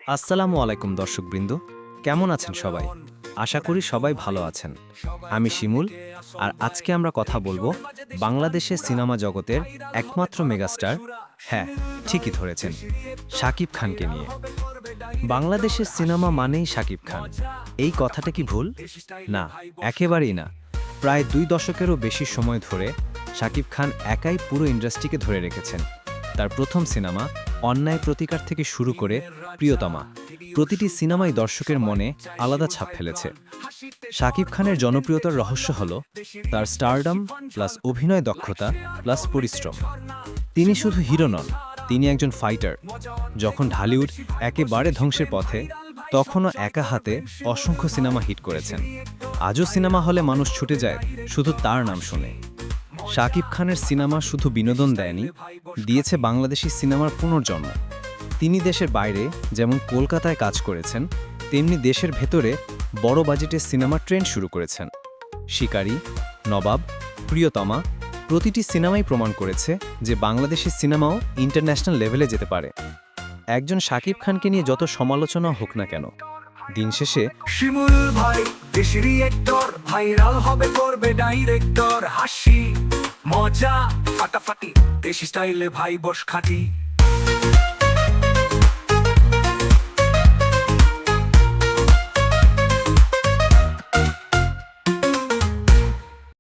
আসসালামু আলাইকুম দর্শকবৃন্দ, কেমন আছেন সবাই? আশা করি সবাই ভালো আছেন। আমি শিমুল, আর আজকে আমরা কথা বলবো বাংলাদেশের সিনেমা জগতের একমাত্র মেগাস্টার, হ্যাঁ ঠিকই ধরেছেন, শাকিব খানকে নিয়ে। বাংলাদেশের সিনেমা মানেই শাকিব খান, এই কথাটা কি ভুল? না, একেবারেই না। প্রায় 2 দশকেরও বেশি সময় ধরে শাকিব খান একাই পুরো ইন্ডাস্ট্রিকে ধরে রেখেছেন। তার প্রথম সিনেমা অন্যায় প্রতিকার থেকে শুরু করে প্রিয়তমা, প্রতিটি সিনেমাই দর্শকের মনে আলাদা ছাপ ফেলেছে। শাকিব খানের জনপ্রিয়তার রহস্য হল তার স্টারডম প্লাস অভিনয় দক্ষতা প্লাস পরিশ্রম। তিনি শুধু হিরো নন, তিনি একজন ফাইটার। যখন ঢালিউড একেবারে ধ্বংসের পথে, তখনও একা হাতে অসংখ্য সিনেমা হিট করেছেন। আজও সিনেমা হলে মানুষ ছুটে যায় শুধু তার নাম শুনে। শাকিব খানের সিনেমা শুধু বিনোদন দেয়নি, দিয়েছে বাংলাদেশি সিনেমার পুনর্জন্ম। তিনি দেশের বাইরে যেমন কলকাতায় কাজ করেছেন, তেমনি দেশের ভেতরে বড় বাজেটের সিনেমা ট্রেন্ড শুরু করেছেন। শিকারী, নবাব, প্রিয়তমা, প্রতিটি সিনেমাই প্রমাণ করেছে যে বাংলাদেশি সিনেমাও ইন্টারন্যাশনাল লেভেলে যেতে পারে। একজন শাকিব খানকে নিয়ে যত সমালোচনা হোক না কেন, দিন শেষে শিমুল ভাই দেশেরই একটর, ভাইরাল হবে করবে ডাইরেক্টর। হাসি মজা ফাটাফাটি দেশি স্টাইলে ভাই বস খাটি।